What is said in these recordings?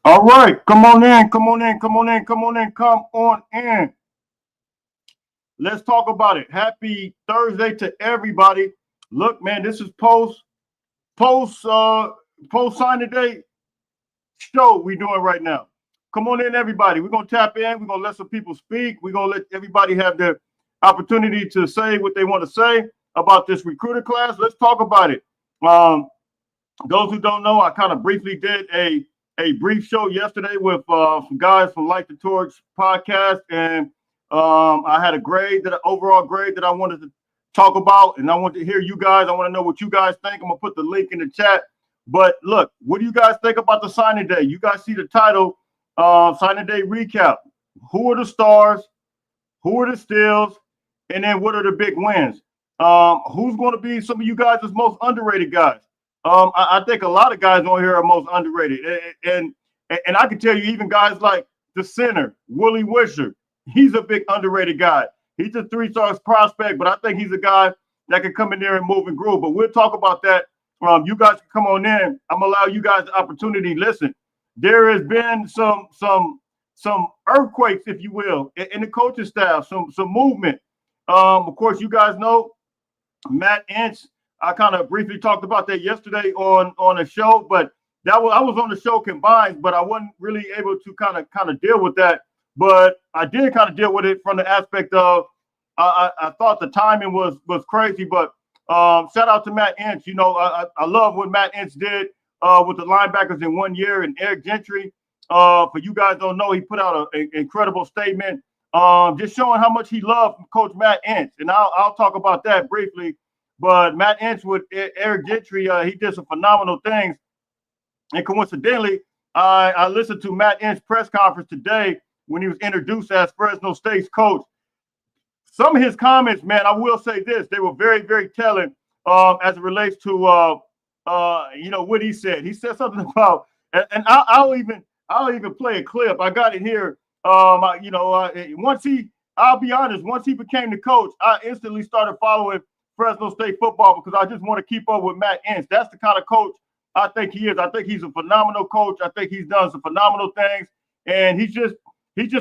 All right, come on in, come on in, come on in, come on in, come on in. Let's talk about it. Happy Thursday to everybody. Look, man, this is post post signing day show we doing right now. Come on in, everybody. We're gonna tap in. We're gonna let some people speak. We're gonna let everybody have their opportunity to say what they want to say about this recruiter class. Let's talk about it. Um, those who don't know, I kind of briefly did a brief show yesterday with some guys from Light the Torch podcast, and I had a grade that overall grade that I wanted to talk about, and I want to hear you guys. I want to know what you guys think. I'm gonna put the link in the chat. But look, what do you guys think about the signing day? You guys see the title, signing day recap. Who are the stars? Who are the steals? And then what are the big wins? Who's going to be some of you guys' most underrated guys? I think a lot of guys on here are most underrated, and I can tell you even guys like the center Willie Wisher. He's a big underrated guy. He's a 3-star prospect, but I think he's a guy that can come in there and move and groove. But we'll talk about that. You guys can come on in. I'm gonna allow you guys the opportunity. Listen, there has been some earthquakes, if you will, in the coaching staff. Some movement. Of course, you guys know Matt Ince. I kind of briefly talked about that yesterday on a show, but I was on the show combined, but I wasn't really able to kind of deal with that. But I did kind of deal with it from the aspect of I thought the timing was crazy, but shout out to Matt Ince. You know, I love what Matt Ince did with the linebackers in 1 year, and Eric Gentry. For you guys don't know, he put out an incredible statement, just showing how much he loved Coach Matt Ince, and I'll talk about that briefly. But Matt Ince with Eric Gentry, he did some phenomenal things. And coincidentally, I listened to Matt Ince's press conference today when he was introduced as Fresno State's coach. Some of his comments, man, I will say this, they were very, very telling as it relates to, what he said. He said something about, and I'll even play a clip. I got it here. I'll be honest, once he became the coach, I instantly started following Fresno State football because I just want to keep up with Matt Ince. That's the kind of coach I think he is. I think he's a phenomenal coach. I think he's done some phenomenal things, and he's just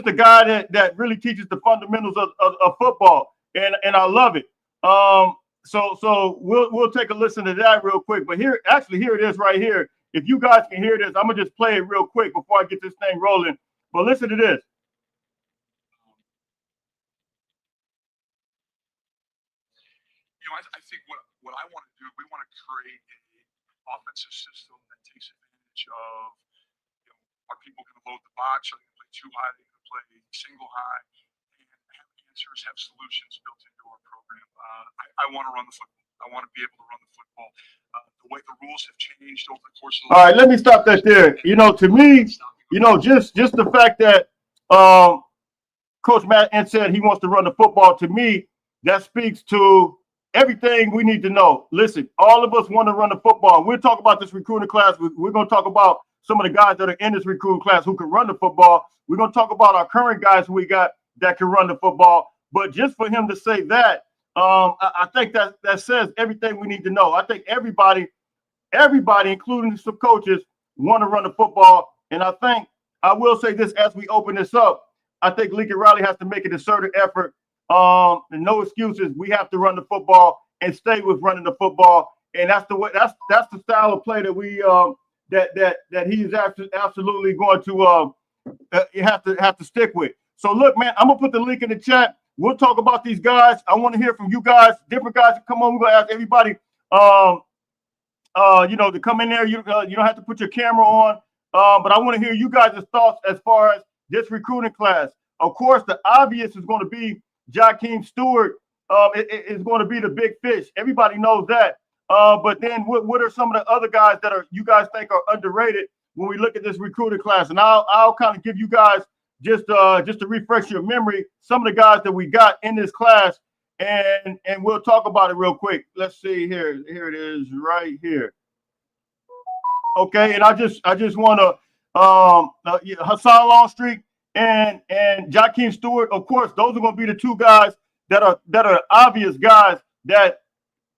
a guy that really teaches the fundamentals of football, and I love it. So we'll take a listen to that real quick. But here it is right here. If you guys can hear this, I'm gonna just play it real quick before I get this thing rolling. But listen to this. I think what I want to do, we want to create an offensive system that takes advantage of, are people going to load the box? Are they going to play too high? Are they going to play single high? And have answers, have solutions built into our program. I want to run the football. I want to be able to run the football. The way the rules have changed over the course of the All right, let me stop that there. To me, just the fact that Coach Matt Ince said he wants to run the football, to me, that speaks to everything we need to know. Listen, all of us want to run the football. We'll talk about this recruiting class. We're going to talk about some of the guys that are in this recruiting class who can run the football. We're going to talk about our current guys who we got that can run the football. But just for him to say that, I think that says everything we need to know. I think everybody, including some coaches, want to run the football. And I will say this as we open this up, I think Lincoln Riley has to make a concerted effort. And no excuses. We have to run the football and stay with running the football, and that's the way. That's the style of play that we that he's absolutely going to you have to stick with. So look, man, I'm gonna put the link in the chat. We'll talk about these guys. I want to hear from you guys, different guys. Come on, we're gonna ask everybody, to come in there. You don't have to put your camera on, but I want to hear you guys' thoughts as far as this recruiting class. Of course, the obvious is going to be Jakeem Stewart is going to be the big fish. Everybody knows that. But then what are some of the other guys that you guys think are underrated when we look at this recruiting class? And I'll kind of give you guys just to refresh your memory, some of the guys that we got in this class, and we'll talk about it real quick. Let's see here. Here it is right here. Okay, and I just want to Hassan Longstreet and Jakeem Stewart, of course, those are going to be the two guys that are obvious guys that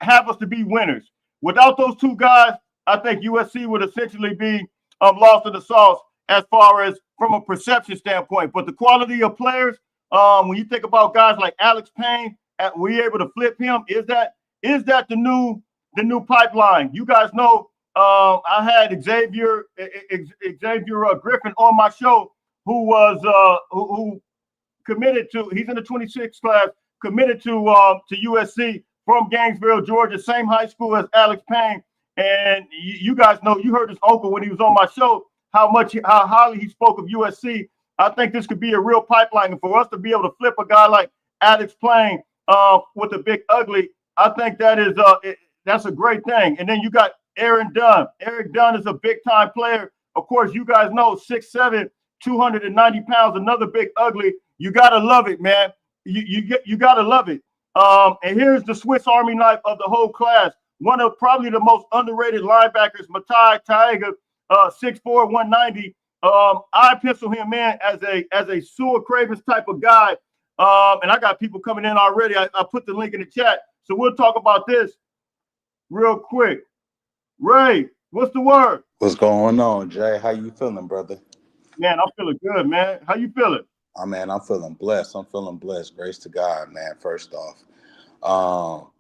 have us to be winners. Without those two guys, I think USC would essentially be lost in the sauce as far as from a perception standpoint. But the quality of players, when you think about guys like Alex Payne, were you able to flip him? Is that the new pipeline? You guys know I had Xavier Griffin on my show, who was who committed to. He's in the 26 class, committed to USC from Gainesville, Georgia, same high school as Alex Payne. And you guys know, you heard his uncle when he was on my show, how highly he spoke of USC. I think this could be a real pipeline, and for us to be able to flip a guy like Alex Payne with a big ugly, I think that is that's a great thing. And then you got Aaron Dunn. Eric Dunn is a big time player. Of course, you guys know 6'7", 290 pounds, another big ugly. You gotta love it, man. You gotta love it. And here's the Swiss Army knife of the whole class. One of probably the most underrated linebackers, Matai Taega, 6'4", 190. I pencil him in as a Sewell Cravens type of guy. And I got people coming in already. I put the link in the chat. So we'll talk about this real quick. Ray, what's the word? What's going on, Jay? How you feeling, brother? Man, I'm feeling good, man. How you feeling? Oh, man, I'm feeling blessed. Grace to God, man, first off.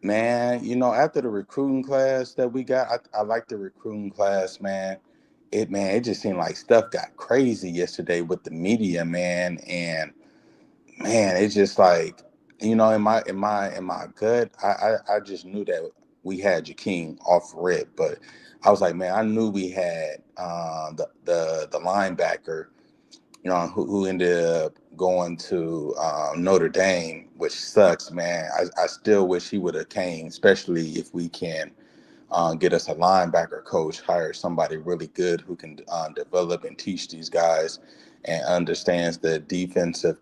Man, you know, after the recruiting class that we got, I like the recruiting class, man. It just seemed like stuff got crazy yesterday with the media, man. And man, it's just like, you know, in my gut, I just knew that we had Jakeem off rip, but I was like, man, I knew we had the linebacker, you know, who ended up going to Notre Dame, which sucks, man. I still wish he would have came, especially if we can get us a linebacker coach, hire somebody really good who can develop and teach these guys and understands the defensive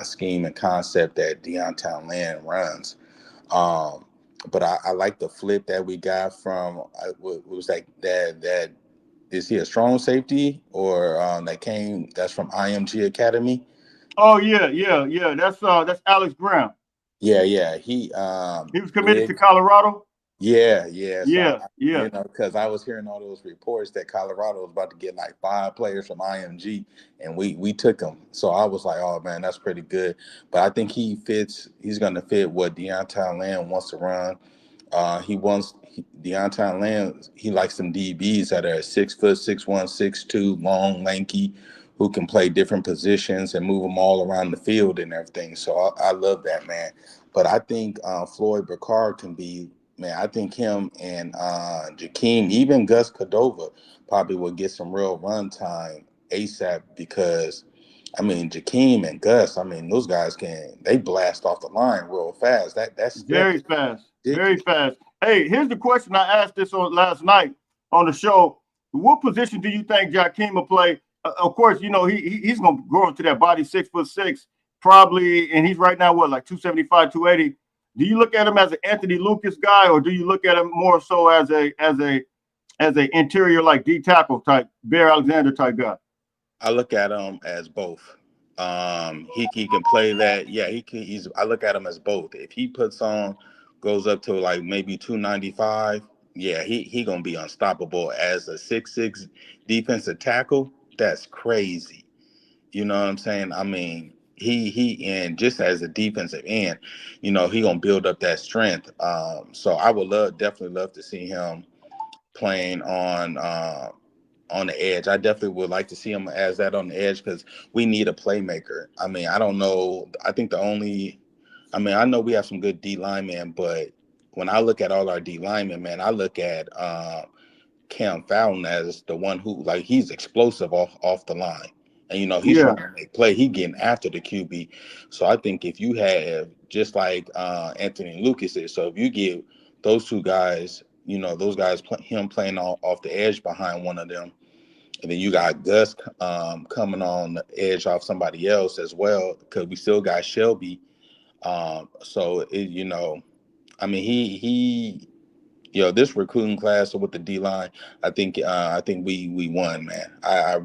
scheme and concept that Deontay Lynn runs. But I like the flip that we got from was that is he a strong safety or that's from IMG Academy? Oh yeah. That's Alex Graham. Yeah. He was committed to Colorado. Yeah. Yeah. You know, because I was hearing all those reports that Colorado was about to get like 5 players from IMG, and we took them. So I was like, oh man, that's pretty good. But I think he's going to fit what Deontay Lynn wants to run. Deontay Lynn, he likes some DBs that are 6 foot, 6'1", 6'2", long, lanky, who can play different positions and move them all around the field and everything. So I love that, man. But I think Floyd Burkhardt can be, man, I think him and Jakeem, even Gus Cordova, probably will get some real run time ASAP because, I mean, Jakeem and Gus, I mean, those guys they blast off the line real fast. That's very fast. Very fast. Hey, here's the question I asked this on last night on the show. What position do you think Jakeem will play? Of course, you know, he's going to grow into that body, 6'6", probably, and he's right now, like 275, 280. Do you look at him as an Anthony Lucas guy, or do you look at him more so as a interior like D tackle type, Bear Alexander type guy? I look at him as both. He can play that. Yeah, he can. I look at him as both. If he goes up to like maybe 295, yeah, he gonna be unstoppable as a 6'6" defensive tackle. That's crazy. You know what I'm saying? I mean, he and just as a defensive end, you know, he gonna build up that strength. So I would definitely love to see him playing on the edge. I definitely would like to see him as that on the edge because we need a playmaker. I mean, I don't know. I know we have some good D linemen, but when I look at all our D linemen, man, I look at Cam Fowler as the one who, like, he's explosive off the line. And, you know, he's trying to make play. He getting after the QB. So I think if you have, just like Anthony Lucas is, so if you give those two guys, you know, those guys, him playing off the edge behind one of them, and then you got Gus coming on the edge off somebody else as well, because we still got Shelby. You know, I mean, he you know, this recruiting class with the D line, I think we won, man. I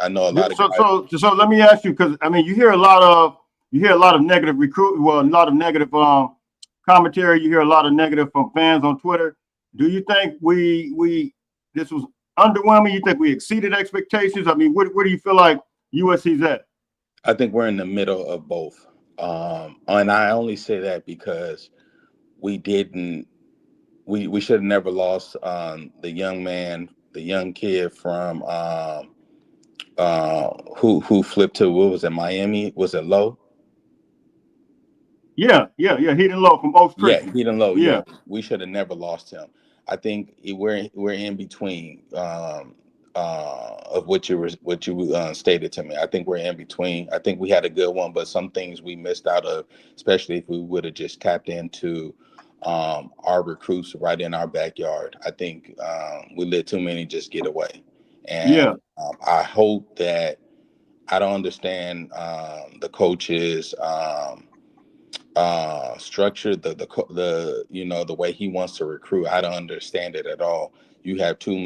know a lot of guys. So let me ask you, because I mean, you hear a lot of negative a lot of negative commentary. You hear a lot of negative from fans on Twitter. Do you think this was underwhelming? You think we exceeded expectations? I mean, where do you feel like USC's at? I think we're in the middle of both. And I only say that because we didn't we should have never lost the young kid from who flipped to, what was it, Miami? Was it Lowe? Yeah. Heaton Low from Oaks Yeah, Christian. Heaton Lowe. Yeah. Yeah, we should have never lost him. I think we're in between of what you stated to me. I think we're in between. I think we had a good one, but some things we missed out of, especially if we would have just tapped into our recruits right in our backyard. I think we let too many just get away, and Yeah. I hope that I don't understand the coaches. Structure the the way he wants to recruit. I don't understand it at all. You have too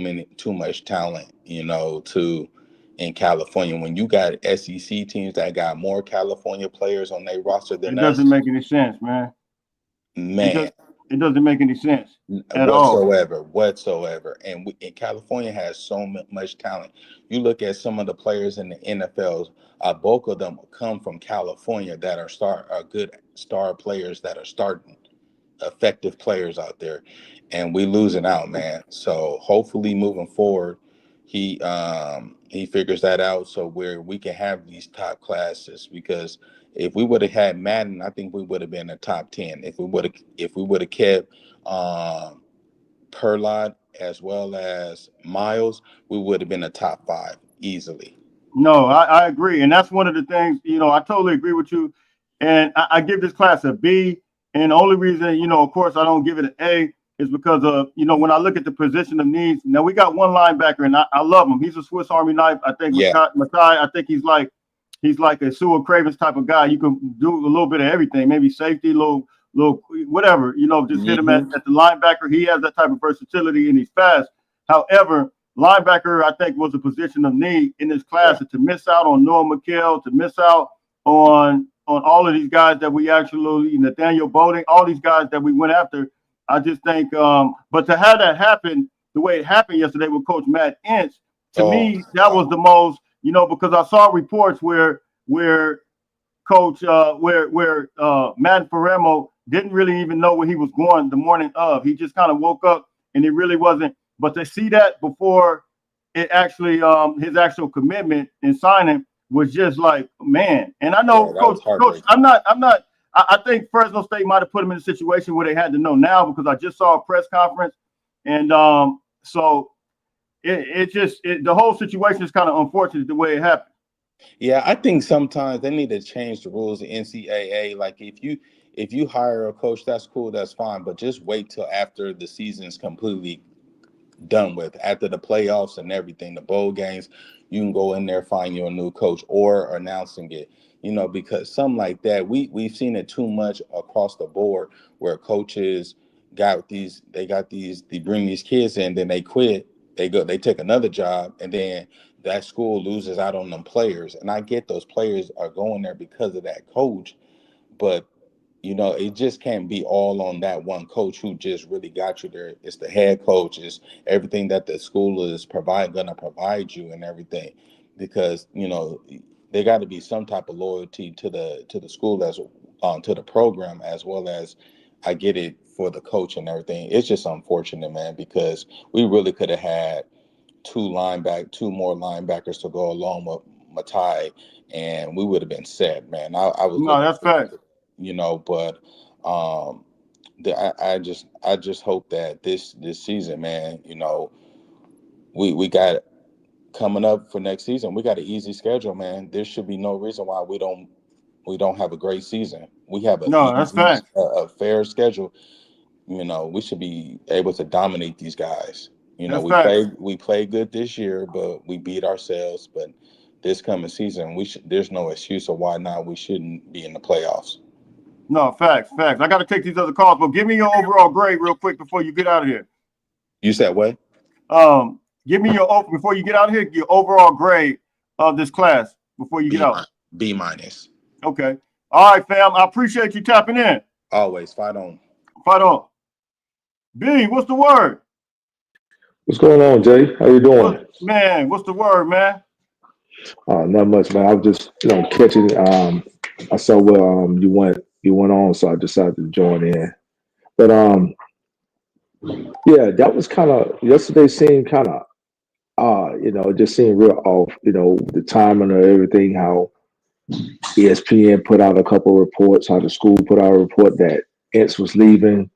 much talent, in California. When you got SEC teams that got more California players on their roster than It us, doesn't make any sense, man. man, It doesn't make any sense at all. whatsoever. And California has so much talent. You look at some of the players in the NFL, bulk of them come from California that are good star players that are starting, effective players out there, and we losing out, man. So hopefully moving forward, he figures that out so where we can have these top classes, because if we would have had Madden, I think we would have been a top 10. If we would have kept Perlot as well as Miles, we would have been a top 5 easily. No, I agree. And that's one of the things, I totally agree with you. And I give this class a B. And the only reason, of course, I don't give it an A is because of, when I look at the position of needs. Now, we got one linebacker, and I love him. He's a Swiss Army knife. I think Makai, I think he's like a Sewell Cravens type of guy. You can do a little bit of everything, maybe safety, little whatever, just hit him at the linebacker. He has that type of versatility, and he's fast. However, linebacker, I think, was a position of need in this class. To miss out on Noah McHale, to miss out on all of these guys that we actually, Nathaniel Bowden, all these guys that we went after. I just think, but to have that happen the way it happened yesterday with Coach Matt Ince, to me, that was the most, because I saw reports where Coach, Matt Ferremo didn't really even know where he was going the morning of. He just kind of woke up and it really wasn't. But to see that before it actually, his actual commitment and signing was just like, man. And I know, Coach, I think Fresno State might have put him in a situation where they had to know now, because I just saw a press conference. And so the whole situation is kind of unfortunate the way it happened. Yeah, I think sometimes they need to change the rules of NCAA. Like if you hire a coach, that's cool, that's fine, but just wait till after the season's completely done with, after the playoffs and everything, the bowl games. You can go in there, find you a new coach, or announcing it, because something like that, we've seen it too much across the board, where coaches they bring these kids in, then they quit, they take another job, and then that school loses out on them players. And I get those players are going there because of that coach, but it just can't be all on that one coach who just really got you there. It's the head coach, it's everything that the school is gonna provide you and everything, because there got to be some type of loyalty to the school, as to the program, as well as, I get it, for the coach and everything. It's just unfortunate, man, because we really could have had two more linebackers to go along with Matai, and we would have been set, man. I was no, that's fact. But I just hope that this season, man, we got coming up for next season. We got an easy schedule, man. There should be no reason why we don't have a great season. We have a fair schedule. We should be able to dominate these guys. We played good this year, but we beat ourselves. But this coming season, there's no excuse of why not we shouldn't be in the playoffs. No, facts. I got to take these other calls, but give me your overall grade real quick before you get out of here. You said what? Give me before you get out of here, your overall grade of this class before you get out. B-. Okay. All right, fam. I appreciate you tapping in. Always. Fight on. B, what's the word? What's going on, Jay? How you doing? Man, what's the word, man? Not much, man. I was just, catching. I saw where you went on, so I decided to join in. But yeah, that was kind of yesterday. Seemed kind of it just seemed real off. The timing of everything. How ESPN put out a couple of reports. How the school put out a report that Ince was leaving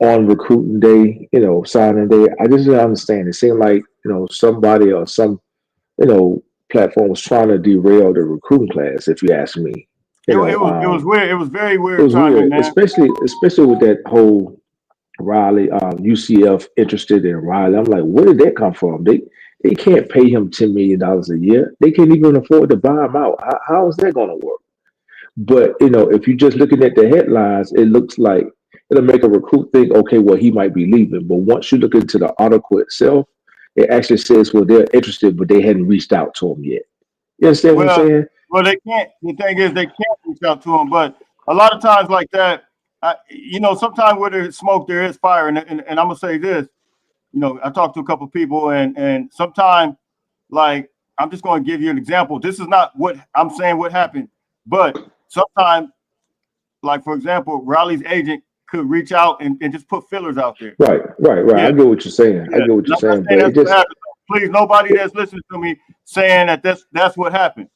on recruiting day. Signing day. I just didn't understand. It seemed like somebody or some platform was trying to derail the recruiting class, if you ask me. It was weird. It was very It weird was timing, weird, man. especially with that whole Riley, UCF interested in Riley. I'm like, where did that come from? They can't pay him $10 million a year. They can't even afford to buy him out. How is that going to work? But if you're just looking at the headlines, it looks like it'll make a recruit think, okay, well, he might be leaving. But once you look into the article itself, it actually says, well, they're interested, but they hadn't reached out to him yet. You understand what I'm Well, saying? well, they can't. The thing is, they can't reach out to him. But a lot of times, like that, sometimes where there's smoke, there is fire. And I'm gonna say this. I talked to a couple of people, and sometimes, like, I'm just gonna give you an example. This is not what I'm saying. What happened, but sometimes, like for example, Riley's agent could reach out and just put fillers out there. Right. Yeah. I get what you're saying. Yeah. I get what you're saying, but that's it just what happened. Please, nobody that's listening to me saying that that's what happened.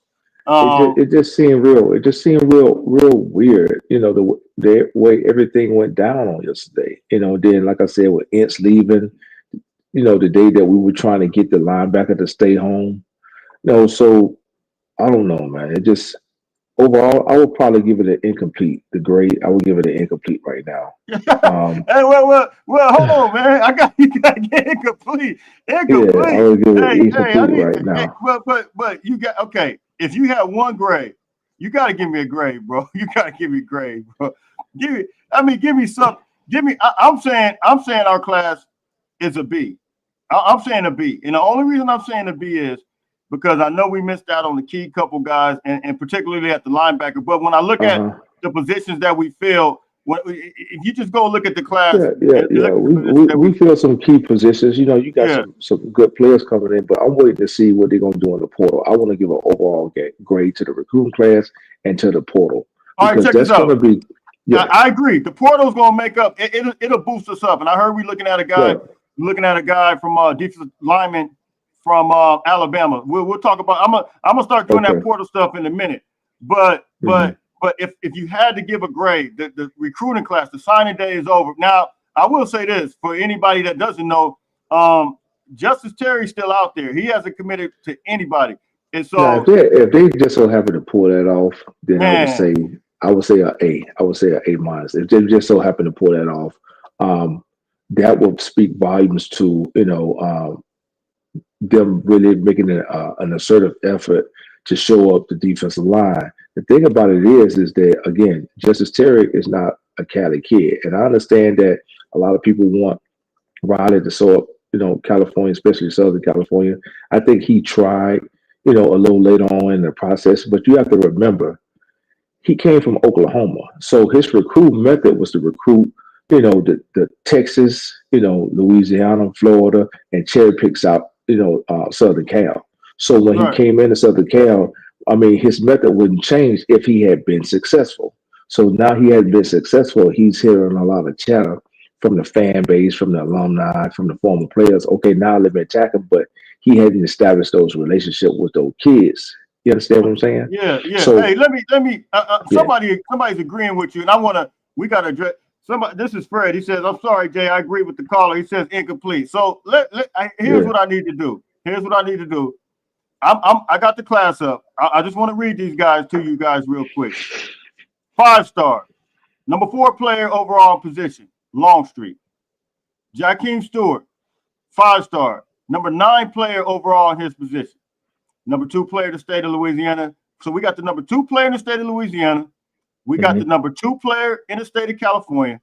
it just seemed real. It just seemed real weird. The way everything went down on yesterday. Then like I said, with Ince leaving, the day that we were trying to get the linebacker to stay home. So I don't know, man. It just overall, I would probably give it an incomplete. The grade, I would give it an incomplete right now. Hey, well, hold on, man. You gotta get incomplete. Yeah, I would give it incomplete right now. But you got okay. If you have one grade, you gotta give me a grade, bro. You gotta give me a grade, bro. Give me something. I'm saying our class is a B. I'm saying a B, and the only reason I'm saying a B is because I know we missed out on the key couple guys, and particularly at the linebacker. But when I look at the positions that we fill, if you just go look at the class, yeah. We feel some key positions. You got some good players coming in, but I'm waiting to see what they're gonna do in the portal. I want to give an overall grade to the recruiting class and to the portal. All right, check this out. Gonna be, I agree. The portal's gonna make up. It'll boost us up. And I heard we looking at a guy. Looking at a guy from defensive lineman from Alabama. We'll talk about. I'm gonna start doing that portal stuff in a minute. But if you had to give a grade, the recruiting class, the signing day is over. Now I will say this for anybody that doesn't know, Justice Terry's still out there. He hasn't committed to anybody. And so now, if they just so happen to pull that off, then I would say an A. I would say an A minus. If they just so happen to pull that off, that would speak volumes to them really making an assertive effort to show up the defensive line. The thing about it is that again, Justice Terry is not a Cali kid, and I understand that a lot of people want Riley to show up, California, especially Southern California. I think he tried, a little later on in the process, but you have to remember he came from Oklahoma, so his recruit method was to recruit. The Texas, Louisiana, Florida, and cherry picks out, Southern Cal. So when he came into Southern Cal, his method wouldn't change if he had been successful. So now he had been successful. He's hearing a lot of chatter from the fan base, from the alumni, from the former players. Okay, now let me attack him, but he hadn't established those relationships with those kids. You understand what I'm saying? Yeah. So, hey, let me. Somebody's agreeing with you, and we got to address. This is Fred. He says, "I'm sorry, Jay. I agree with the caller." He says incomplete. So here's what I need to do. I got the class up. I just want to read these guys to you guys real quick. 5-star, number 4 player overall position, Longstreet. Jakeem Stewart, 5-star, number 9 player overall in his position. Number 2 player in the state of Louisiana. So we got the number 2 player in the state of Louisiana. We got the number 2 player in the state of California.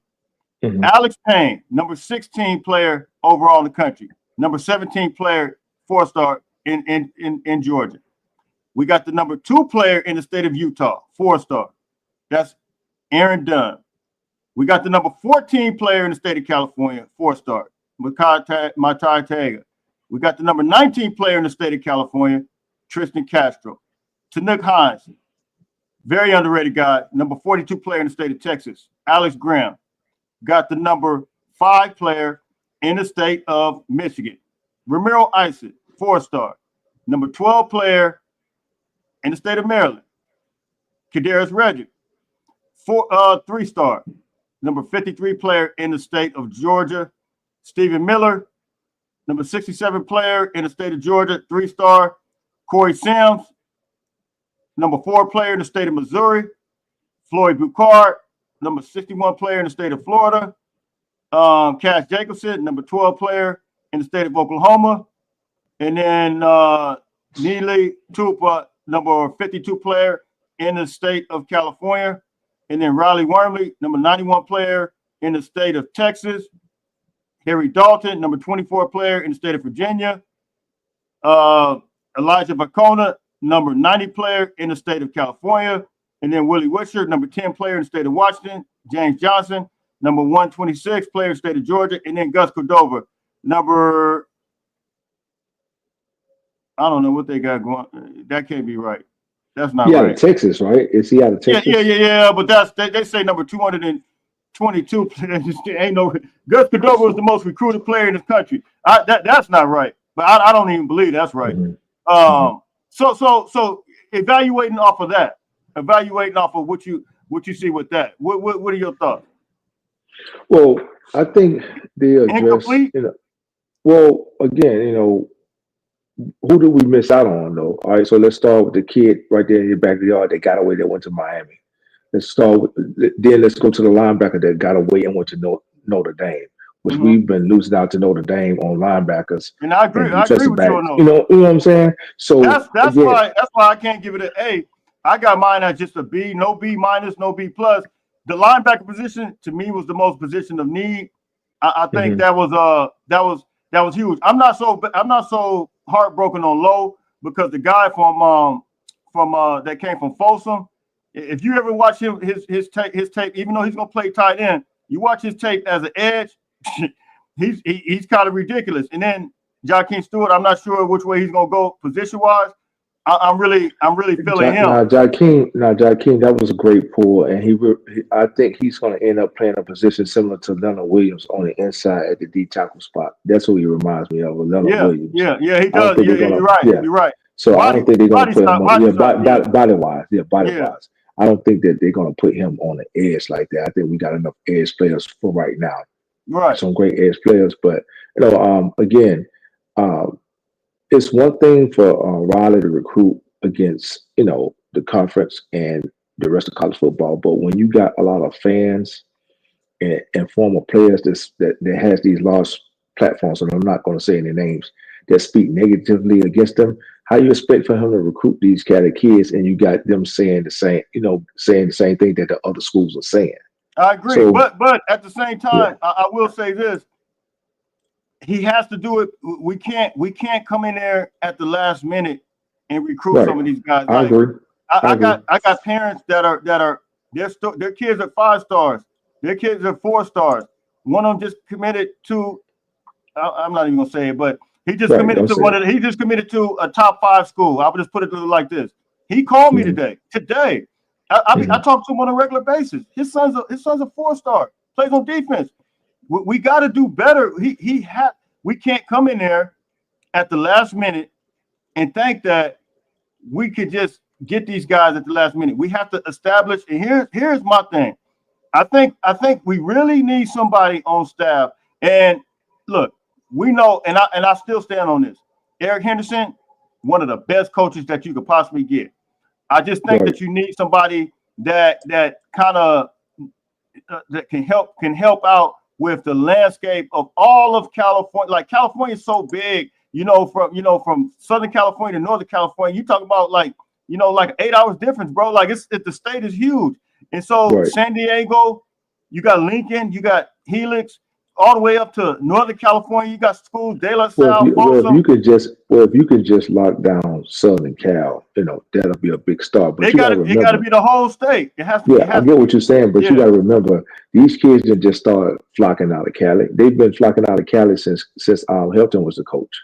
Alex Payne, number 16 player overall in the country. Number 17 player, 4-star in Georgia. We got the number 2 player in the state of Utah, 4-star. That's Aaron Dunn. We got the number 14 player in the state of California, 4-star, Matai Tega. We got the number 19 player in the state of California, Tristan Castro. Tanuk Hines, very underrated guy. Number 42 player in the state of Texas, Alex Graham. Got the number 5 player in the state of Michigan, Ramiro Isaac, 4-star. Number 12 player in the state of Maryland, Kadarius Reddick, 3-star. Number 53 player in the state of Georgia, Stephen Miller. Number 67 player in the state of Georgia, 3-star, Corey Sims. Number 4 player in the state of Missouri, Floyd Bucard. Number 61 player in the state of Florida, Cash Jacobson. Number 12 player in the state of Oklahoma. And then Neely Tupa, number 52 player in the state of California. And then Riley Wormley, number 91 player in the state of Texas. Harry Dalton, number 24 player in the state of Virginia. Elijah Bacona, number 90 player in the state of California. And then Willie Wisher, number 10 player in the state of Washington. James Johnson, number 126 player in the state of Georgia. And then Gus Cordova, number, I don't know what they got going. That can't be right. That's not right. Out of Texas, right? Is he out of Texas? Yeah. But they say number 222. Ain't no Gus Cordova was the most recruited player in this country. That's not right. But I don't even believe that's right. Mm-hmm. So evaluating off of that, evaluating off of what you see with that. What are your thoughts? Well, I think they address. Incomplete? Well, again, who did we miss out on though? All right, so let's start with the kid right there in your backyard that got away that went to Miami. Let's start with then let's go to the linebacker that got away and went to Notre Dame, which we've been losing out to Notre Dame on linebackers. And I agree with you on those. You know what I'm saying? So that's why I can't give it an A. I got mine at just a B, no B minus, no B plus. The linebacker position to me was the most position of need. I think that was huge. I'm not so heartbroken on Lowe because the guy from that came from Folsom. If you ever watch his tape, even though he's gonna play tight end, you watch his tape as an edge. he's kind of ridiculous. And then Jakeem Stewart, I'm not sure which way he's gonna go position wise. I'm really feeling him. Jakeem, that was a great pull, and I think he's going to end up playing a position similar to Leonard Williams on the inside at the D tackle spot. That's who he reminds me of, Leonard Williams. Yeah, he does. You're right. So I don't think they're going to put him on. Body wise. I don't think that they're going to put him on the edge like that. I think we got enough edge players for right now. Right. Some great edge players, but again. It's one thing for Riley to recruit against, the conference and the rest of college football, but when you got a lot of fans and former players that has these large platforms, and I'm not going to say any names, that speak negatively against them, how you expect for him to recruit these kind of kids and you got them saying the same thing that the other schools are saying? I agree, so, but at the same time, I will say this. He has to do it. We can't come in there at the last minute and recruit some of these guys. I agree. I got parents that are their kids are 5 stars. Their kids are 4 stars. One of them just committed to. I'm not even gonna say it, but he just committed to he just committed to a top 5 school. I would just put it like this. He called me today. I talk to him on a regular basis. His son's a 4-star. Plays on defense. We got to do better. We can't come in there at the last minute and think that we could just get these guys at the last minute. We have to establish. And here's my thing. I think we really need somebody on staff. And look, we know, and I still stand on this. Eric Henderson, one of the best coaches that you could possibly get. I just think that you need somebody that kind of that can help out with the landscape of all of California. Like California is so big, from Southern California to Northern California, you talk about like 8 hours difference, bro. Like the state is huge. And so San Diego, you got Lincoln, you got Helix, all the way up to Northern California. You got schools, De La Well, Salle, if Folsom. you could just lock down Southern Cal, that'll be a big start. But They you got got to it. It got to remember, be the whole state. It has to. It yeah, I has get to what be. you're saying, but you Yeah, got to remember these kids didn't just start flocking out of Cali. They've been flocking out of Cali since Al Helton was the coach.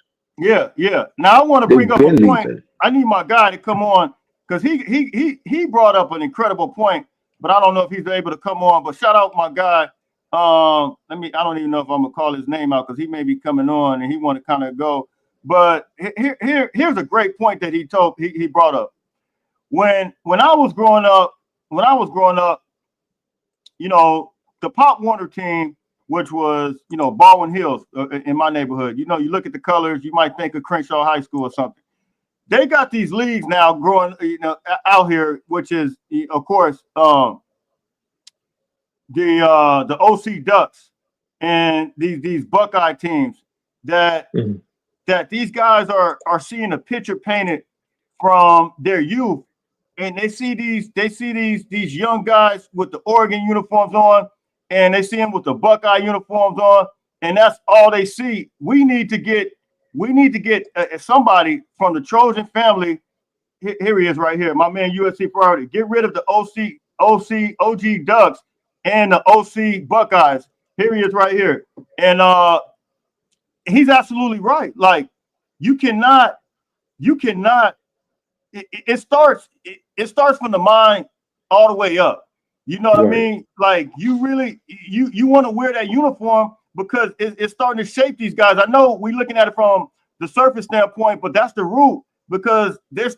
yeah, yeah. Now I want to bring They've up a been point. leaving. I need my guy to come on because he brought up an incredible point, but I don't know if he's able to come on. But shout out my guy. I don't even know if I'm gonna call his name out because he may be coming on and he want to kind of go. But here's a great point that he brought up. When I was growing up, the Pop Warner team, which was, Baldwin Hills in my neighborhood, you look at the colors, you might think of Crenshaw High School or something. They got these leagues now growing, out here, which is, of course, the OC Ducks and these Buckeye teams that these guys are seeing a picture painted from their youth, and they see these young guys with the Oregon uniforms on, and they see them with the Buckeye uniforms on, and that's all they see. We need to get somebody from the Trojan family. Here he is right here, my man USC priority. Get rid of the OG Ducks and the OC Buckeyes. Here he is right here, and he's absolutely right. Like you cannot. It starts from the mind all the way up. You know what I mean? Like you really you want to wear that uniform because it's starting to shape these guys. I know we're looking at it from the surface standpoint, but that's the root because these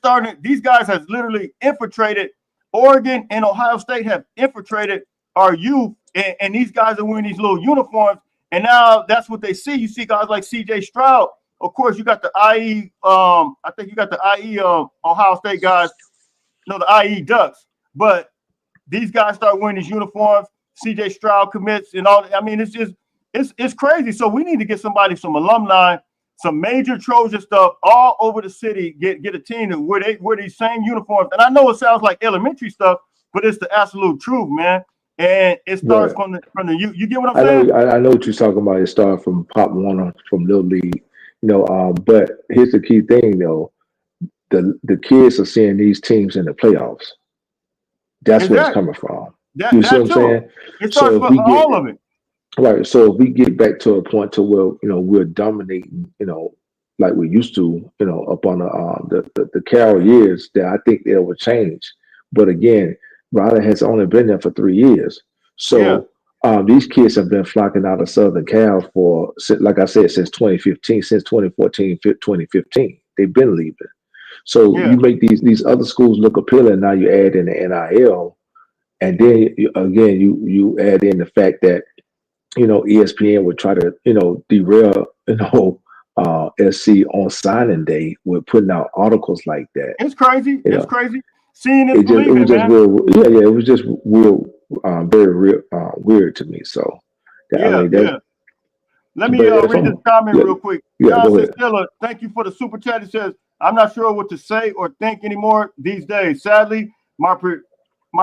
guys has literally infiltrated Oregon and Ohio State have infiltrated our youth, and these guys are wearing these little uniforms, and now that's what they see. You see guys like CJ Stroud. Of course, you got the IE. I think you got the IE Ohio State guys. No, the IE Ducks. But these guys start wearing these uniforms. CJ Stroud commits and all. I mean, it's crazy. So we need to get some alumni, some major Trojan stuff all over the city. Get a team to wear these same uniforms. And I know it sounds like elementary stuff, but it's the absolute truth, man. And it starts from the you get what I'm saying? I know what you're talking about. It started from Pop Warner, from Little League. But here's the key thing, though. The kids are seeing these teams in the playoffs. That's where it's coming from. You see what I'm saying? It starts with all of it. Right. So if we get back to a point to where we're dominating, like we used to, up on the Carroll years, that I think it will change. But again, Riley has only been there for 3 years. So these kids have been flocking out of Southern Cal for, like I said, since 2015, since 2014, 2015. They've been leaving. So you make these other schools look appealing. Now you add in the NIL, and then you add in the fact that ESPN would try to derail SC on signing day with putting out articles like that. It's crazy. It's crazy. Seeing it, it was just real. Yeah, it was just real, very weird to me. So Let me read this comment real quick. Johnson Stiller, thank you for the super chat. It says, I'm not sure what to say or think anymore these days. Sadly, my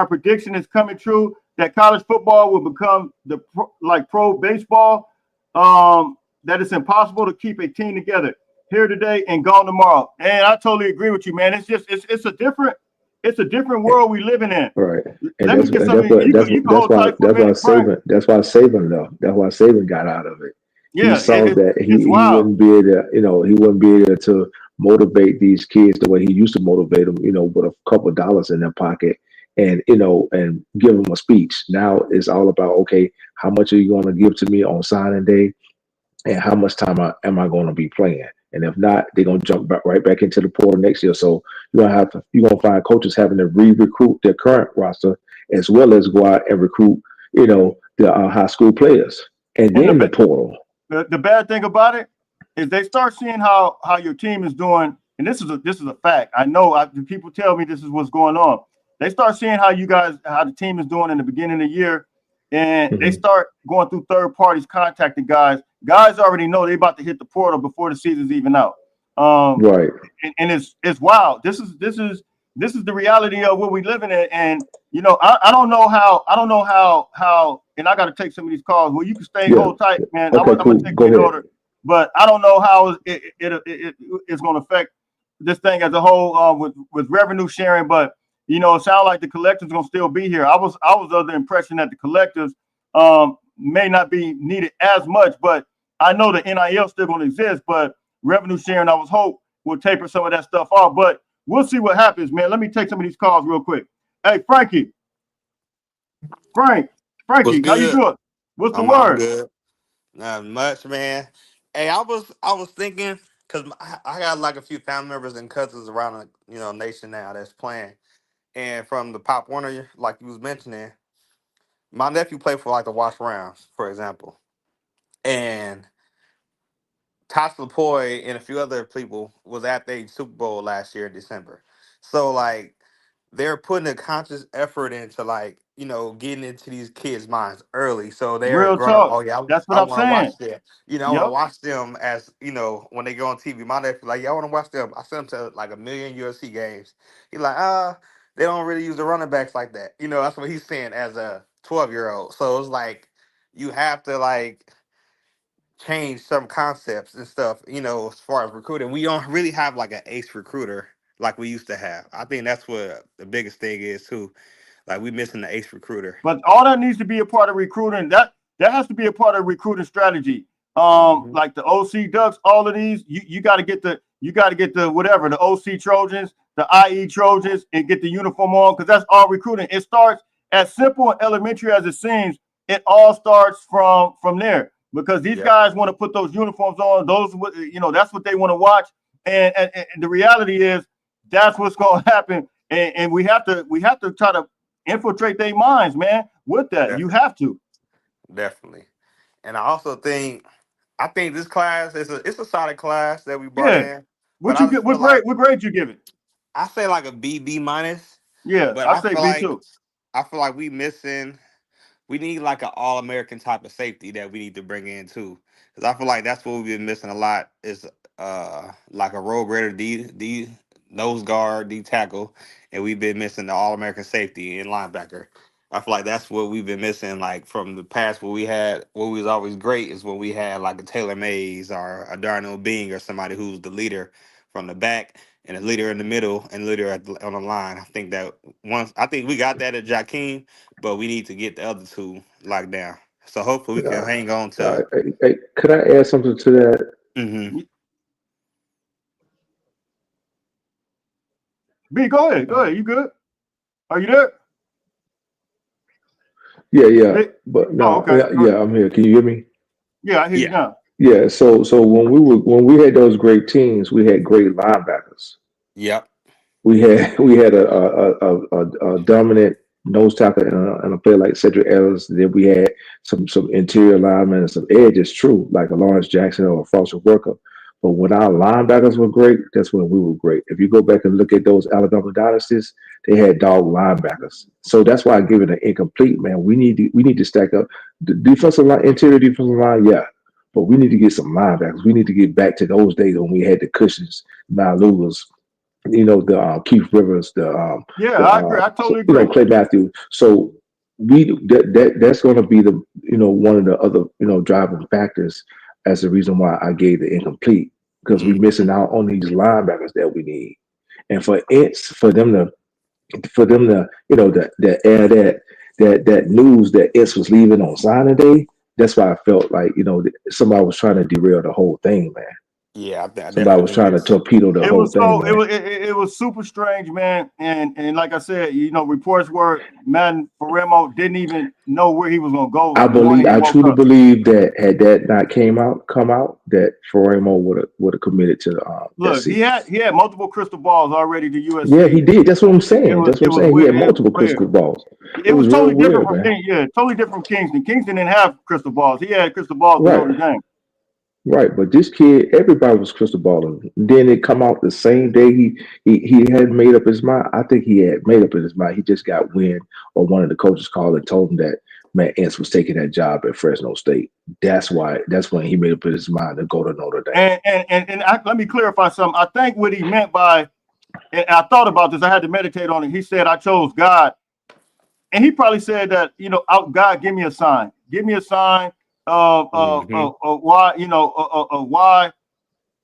prediction is coming true that college football will become like pro baseball. That it's impossible to keep a team together here today and gone tomorrow. And I totally agree with you, man. It's just it's a different world we living in. Right. Let me get something. That's why Saban got out of it. Yeah, he saw that he wouldn't be able to, he wouldn't be able to motivate these kids the way he used to motivate them, with a couple of dollars in their pocket and and give them a speech. Now it's all about, okay, how much are you going to give to me on signing day, and how much time am I going to be playing? And if not, they're going to jump right back into the portal next year. So you're going to find coaches having to re-recruit their current roster as well as go out and recruit, the high school players and then the portal. The bad thing about it is they start seeing how your team is doing, and this is a fact. I know people tell me this is what's going on. They start seeing how the team is doing in the beginning of the year, and they start going through third parties contacting guys. Guys already know they're about to hit the portal before the season's even out. Right. And it's wild. This is this is the reality of what we living in. And you know, I don't know how, and I got to take some of these calls. Well, you can stay, hold tight, man. Okay, I'm cool. gonna take Go it in ahead. order, but I don't know how it's going to affect this thing as a whole with revenue sharing. But you know, it sounds like the collectives gonna still be here. I was of the impression that the collectives may not be needed as much, but I know the NIL still gonna exist. But revenue sharing, I was hope will taper some of that stuff off. But we'll see what happens, man. Let me take some of these calls real quick. Hey, Frankie, What's how you good? doing? What's the I'm word? good. Not much, man. Hey, I was thinking because I got like a few family members and cousins around the nation now that's playing, and from the Pop Warner, like you was mentioning, my nephew played for like the Wash Rounds, for example, and Tosh Lapoy and a few other people was at the Super Bowl last year in December. So like they're putting a conscious effort into getting into these kids' minds early. So they're Real growing up, talk. oh yeah, That's what I I'm want to saying. watch them. I want to Yep. watch them as, when they go on TV. My nephew like, yeah, I want to watch them. I sent him to like a million UFC games. He's like, they don't really use the running backs like that. That's what he's saying as a 12-year-old. So it's like you have to like change some concepts and stuff, as far as recruiting. We don't really have like an ace recruiter like we used to have. I think that's what the biggest thing is too. Like we missing the ace recruiter. But all that needs to be a part of recruiting. That has to be a part of recruiting strategy. Hmm. Like the OC Ducks, all of these, you got to get the whatever, the OC Trojans, the IE Trojans, and get the uniform on, because that's all recruiting. It starts as simple and elementary as it seems. It all starts from there, because these Yep. guys want to put those uniforms on. Those, that's what they want to watch. And the reality is that's what's going to happen. And we have to try to infiltrate their minds, man. With that, you Definitely. have to. Definitely. And I think this class it's a solid class that we brought Yeah. in. But What I you just get? feel What like grade you give it? I say like a B minus. Yeah, But I say B too. I feel like we need like an all American type of safety that we need to bring in too. Because I feel like that's what we've been missing a lot is like a road grader D nose guard, D tackle, and we've been missing the all American safety and linebacker. I feel like that's what we've been missing, like from the past what was always great is when we had like a Taylor Mays or a Darnell Bing or somebody who's the leader from the back and a leader in the middle and leader on the line. I think we got that at Jakeem, but we need to get the other two locked down. So hopefully we can hang on to. Could I add something to that? Hmm. B, go ahead. Go ahead. You good? Are you there? Yeah. B? But Oh, no, okay. Go ahead. yeah, I'm here. Can you hear me? Yeah, I hear you Yeah. now. Yeah. So when we had those great teams, we had great linebackers. Yep. We had a dominant nose tackle and a player like Cedric Ellis. Then we had some interior linemen and some edges, true, like a Lawrence Jackson or a Foster Worker. But when our linebackers were great, that's when we were great. If you go back and look at those Alabama dynasties, they had dog linebackers. So that's why I give it an incomplete, man. We need to stack up the defensive line, interior defensive line, yeah. But we need to get some linebackers. We need to get back to those days when we had the Cushions, Malugas, the Keith Rivers, Yeah, I agree. I totally agree. Clay Matthews. So that's going to be the one of the other driving factors as the reason why I gave the incomplete, because we're missing out on these linebackers that we need, and for them to to air that news that Itz was leaving on signing day. That's why I felt like somebody was trying to derail the whole thing, man. Yeah, I Somebody was definitely trying think to so. torpedo the It whole was thing, so man. it was super strange, man. And like I said, reports were Madden Faremo didn't even know where he was gonna go the morning he I woke truly up. believe that had that not come out, that Faremo would have committed to Look, SC. he had multiple crystal balls already to Yeah, he USC. did. That's what I'm It saying. was That's what it I'm was saying. He weird. had It was multiple weird. crystal balls. It It was was real totally different weird, from man. King. Yeah, totally different from Kingston. Kingston didn't have crystal balls. He had crystal balls to Notre Right, Dame. right. But this kid, everybody was crystal balling. Then it come out the same day he had made up his mind. I think he had made up his mind. He just got wind, or one of the coaches called and told him that Matt Entz was taking that job at Fresno State. That's when he made up his mind to go to Notre Dame. And let me clarify something. I think what he meant by and I thought about this. I had to meditate on it. He said, I chose God. And he probably said that, God, give me a sign. Give me a sign of why, why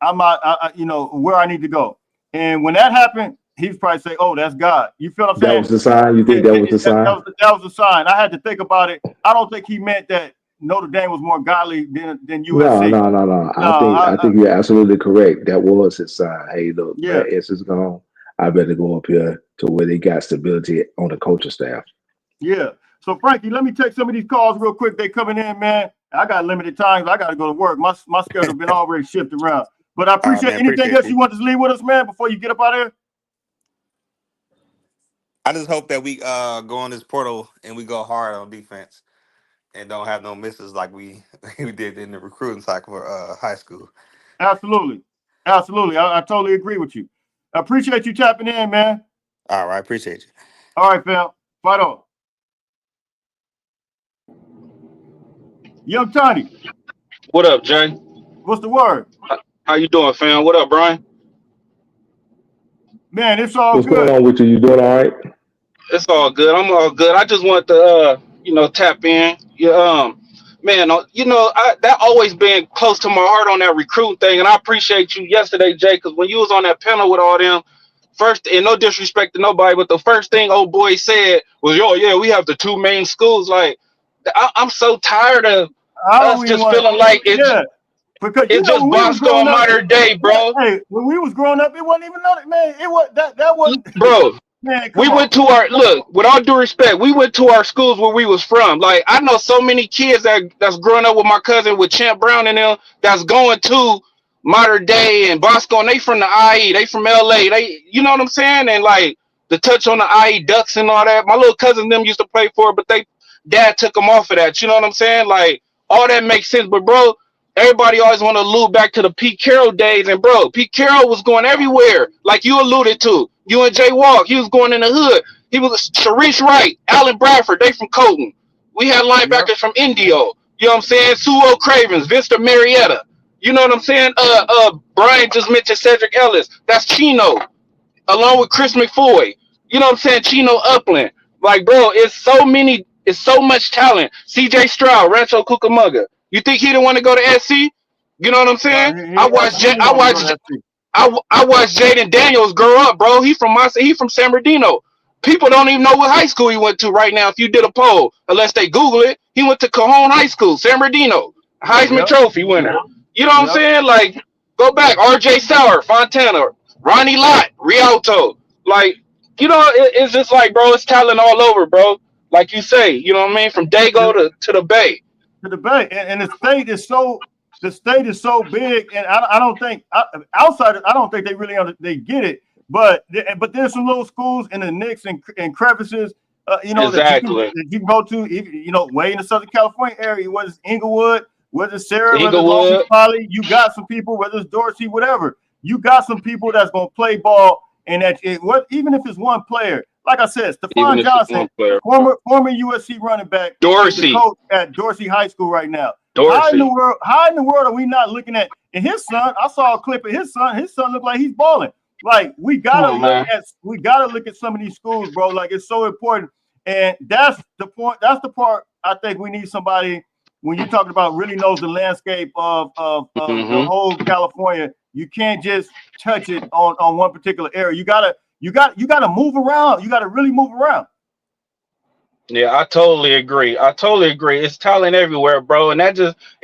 I'm not, where I need to go. And when that happened, he'd probably say, oh, that's God. You feel what I'm saying? That was the sign? You think that was the sign? That was the sign. I had to think about it. I don't think he meant that Notre Dame was more godly than USC. No. I think you're absolutely correct. That was his sign. Hey, look, Yeah. Matt S is gone. I better go up here to where they got stability on the coaching staff. Yeah. So Frankie, let me take some of these calls real quick. They coming in, man. I got limited time. I got to go to work. My schedule been already shifted around. But I appreciate anything else you want to leave with us, man, before you get up out of here. I just hope that we go on this portal and we go hard on defense and don't have no misses like we did in the recruiting cycle for high school. Absolutely. I totally agree with you. I appreciate you tapping in, man. All right, appreciate you. All right, fam. Fight on. Young Tony. What up, Jay? What's the word? How you doing, fam? What up, Brian? Man, it's all What's good. going on with you? You doing all right? It's all good. I'm all good. I just want to, tap in. Yeah, man, that always been close to my heart on that recruiting thing, and I appreciate you yesterday, Jay, because when you was on that panel with all them, first, and no disrespect to nobody, but the first thing old boy said was, "Yo, yeah, we have the two main schools." Like, I'm so tired of us just feeling like it's because it's just Bosco in modern day, bro. Hey, when we was growing up, it wasn't even man. It was that wasn't, bro. Man, we went to our with all due respect, we went to our schools where we was from. Like, I know so many kids that's growing up with my cousin with Champ Brown and them that's going to modern day and Bosco, and they from the IE, they from LA, they, you know what I'm saying? And like the touch on the IE Ducks and all that. My little cousin them used to play for it, but they dad took them off of that. You know what I'm saying? Like, all that makes sense. But bro, everybody always want to allude back to the Pete Carroll days, and bro, Pete Carroll was going everywhere, like you alluded to. You and Jay Walk, he was going in the hood. He was Sharice Wright, Alan Bradford, they from Colton. We had linebackers from Indio. You know what I'm saying? Suo Cravens, Vista Marietta. You know what I'm saying? Brian just mentioned Cedric Ellis. That's Chino, along with Chris McFoy. You know what I'm saying? Chino Upland. Like, bro, it's so much talent. CJ Stroud, Rancho Cucamonga. You think he didn't want to go to SC? You know what I'm saying? I watched Jaden Daniels grow up, bro. He from San Bernardino. People don't even know what high school he went to right now. If you did a poll, unless they Google it, he went to Cajon High School, San Bernardino, Heisman Trophy winner. You know what I'm saying? Like, go back, R.J. Sauer, Fontana, Ronnie Lott, Rialto. Like, you know, it's just like, bro, it's talent all over, bro. Like you say, you know what I mean? From Dago to the Bay. To the Bay, and the state is so big, and I don't think outsiders, I don't think they really they get it. But there's some little schools in the nicks and crevices, exactly. that you can go to, way in the Southern California area, whether it's Inglewood, whether it's Sarah, whether it's Poly, you got some people, whether it's Dorsey, whatever. You got some people that's going to play ball, and even if it's one player. Like I said, Stephon Johnson, former USC running back, Dorsey, coach at Dorsey High School right now. Dorsey. How in the world are we not looking at? And his son, I saw a clip of his son. His son looked like he's balling. Like, we gotta look at some of these schools, bro. Like, it's so important, and that's the point. That's the part I think we need somebody when you're talking about really knows the landscape of the whole California. You can't just touch it on one particular area. You gotta move around. You gotta really move around. Yeah, I totally agree. It's talent everywhere, bro. And it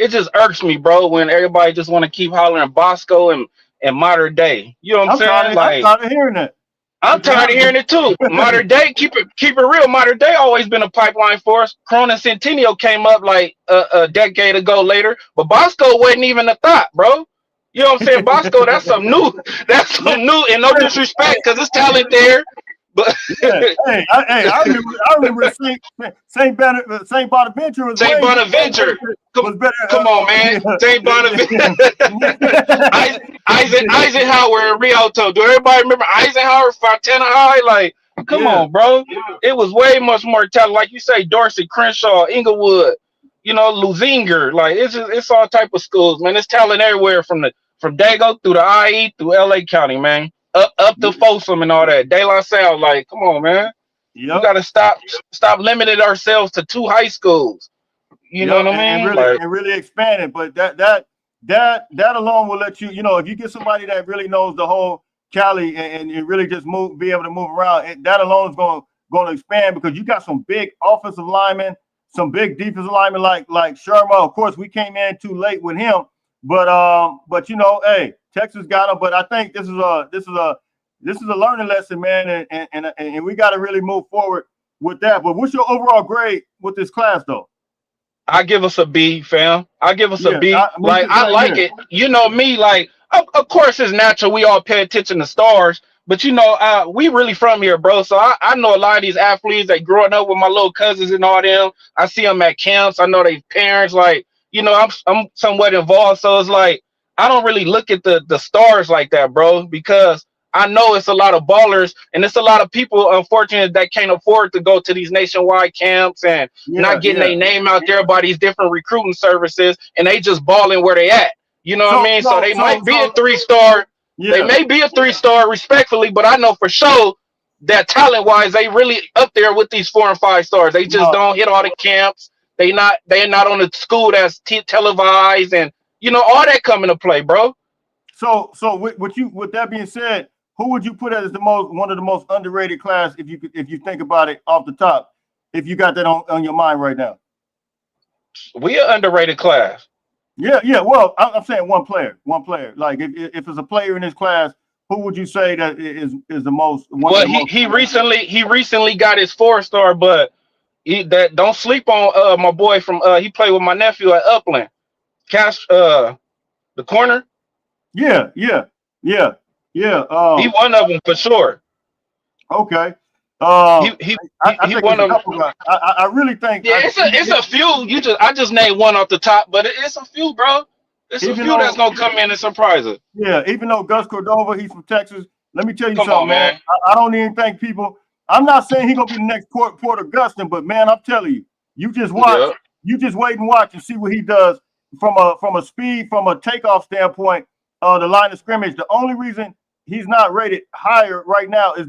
just irks me, bro, when everybody just want to keep hollering Bosco and modern day. You know what I'm saying? I'm tired of hearing that. I'm tired of hearing it too. Modern day, keep it real. Modern day always been a pipeline for us. Corona Centennial came up like a decade ago later, but Bosco wasn't even a thought, bro. You know what I'm saying? Bosco, that's something new. That's something new, and no disrespect, because it's talent there. But I remember St. Bonaventure was better. Come on, man. St. Bonaventure. Eisenhower and Rialto. Do everybody remember Eisenhower, Fontana High? Like, come on, bro. It was way much more talent. Like you say, Dorsey, Crenshaw, Inglewood, Luzinger. Like, it's all type of schools, man. It's talent everywhere from Dago through the IE through LA County, man. up to Folsom and all that. De La Salle, like, come on, man. We Yep. gotta stop limiting ourselves to 2 high schools. You know Yep. what I And mean? really Like, and really expand it. But that alone will let you, if you get somebody that really knows the whole Cali and really just be able to move around, that alone is going to expand, because you got some big offensive linemen, some big defensive linemen like Sherma. Of course, we came in too late with him, but hey, Texas got him. But I think this is a learning lesson, man, and we got to really move forward with that. But what's your overall grade with this class, though? I give us a B, fam. I give us a Yeah, B. Like, I same like here. it. You know me, like, of course it's natural we all pay attention to stars, but we really from here, bro. So I know a lot of these athletes that growing up with my little cousins and all them. I see them at camps. I know their parents, like, I'm somewhat involved. So it's like I don't really look at the stars like that, bro, because I know it's a lot of ballers and it's a lot of people, unfortunately, that can't afford to go to these nationwide camps and not getting their name out there by these different recruiting services, and they just balling where they at. You know what I mean? So they might be a 3-star. They Yeah. may be a 3-star, respectfully, but I know for sure that talent wise, they really up there with these 4 and 5 stars. They just don't hit all the camps. They're not on the school that's televised, and all that come into play, bro. So with that being said, who would you put as one of the most underrated class, if you think about it off the top, if you got that on your mind right now? We an underrated class. Yeah. Well, I'm saying one player. Like if it's a player in this class, who would you say that is the most? Well, he recently got his 4-star, but don't sleep on my boy from he played with my nephew at Upland. Cash the corner. Yeah. He one of them for sure. Okay. He think one of them. I really think. Yeah, it's a few. I just named one off the top, but it's a few, bro. It's a few that's gonna come in and surprise us. Yeah, even though Gus Cordova, he's from Texas. Let me tell you Come something, on, man. I don't even think people. I'm not saying he's gonna be the next Porter Gustin, but man, I'm telling you, you just watch. Yep. You just wait and watch and see what he does from a speed, from a takeoff standpoint. The line of scrimmage. The only reason he's not rated higher right now is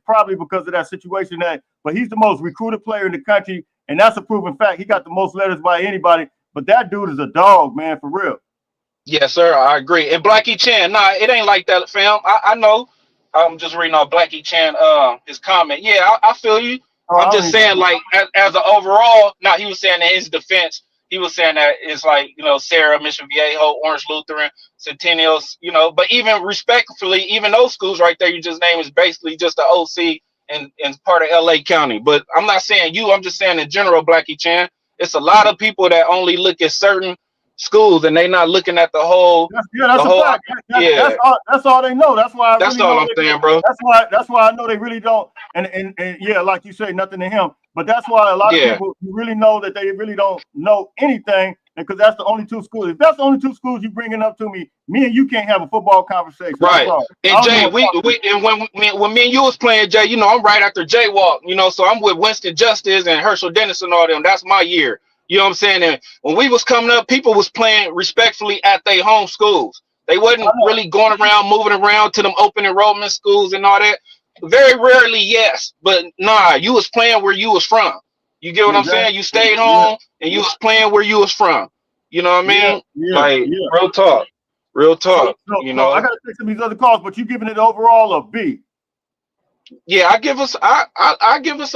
probably because of that situation. But he's the most recruited player in the country, and that's a proven fact. He got the most letters by anybody. But that dude is a dog, man, for real. Yes, sir. I agree. And Blackie Chan, nah, it ain't like that, fam. I know. I'm just reading off Blackie Chan his comment. Yeah, I feel you. I'm just saying, like, as an overall, now he was saying in his defense, he was saying that it's like, Sarah, Mission Viejo, Orange Lutheran, Centennials, but even respectfully, even those schools right there you just named is basically just the OC and part of LA County. But I'm not saying you, I'm just saying in general, Blackie Chan, it's a lot of people that only look at certain schools and they not looking at the whole. That's a fact. That's all they know. That's why. That's all I'm saying, bro. That's why I know they really don't. And yeah, like you say, nothing to him. But that's why a lot of people really know that they really don't know anything, because that's the only 2 schools. If that's the only 2 schools you bringing up to me and you can't have a football conversation. Right. And Jay, when me and you was playing, Jay, I'm right after Jaywalk, so I'm with Winston Justice and Herschel Dennis and all them. That's my year. You know what I'm saying? And when we was coming up, people was playing respectfully at their home schools. They wasn't really going around, moving around to them open enrollment schools and all that. Very rarely, yes. But nah, you was playing where you was from. You get what I'm saying? You stayed home and you was playing where you was from. You know what I mean? Real talk. Real talk. So I got to take some of these other calls, but you giving it overall a B. Yeah, I give us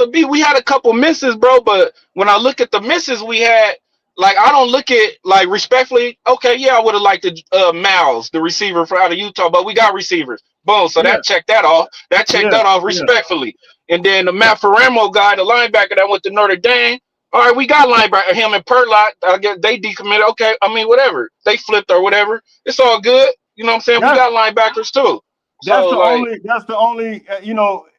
a B. We had a couple misses, bro, but when I look at the misses we had, like, I don't look at, like, respectfully, okay, yeah, I would have liked the Miles, the receiver out of Utah, but we got receivers. Boom, so that checked that off. That checked that off respectfully. And then the Matt Ferramo guy, the linebacker that went to Notre Dame, all right, we got linebacker, him and Perlot, I guess they decommitted, okay, I mean, whatever. They flipped or whatever. It's all good. You know what I'm saying? We got linebackers too. That's the only,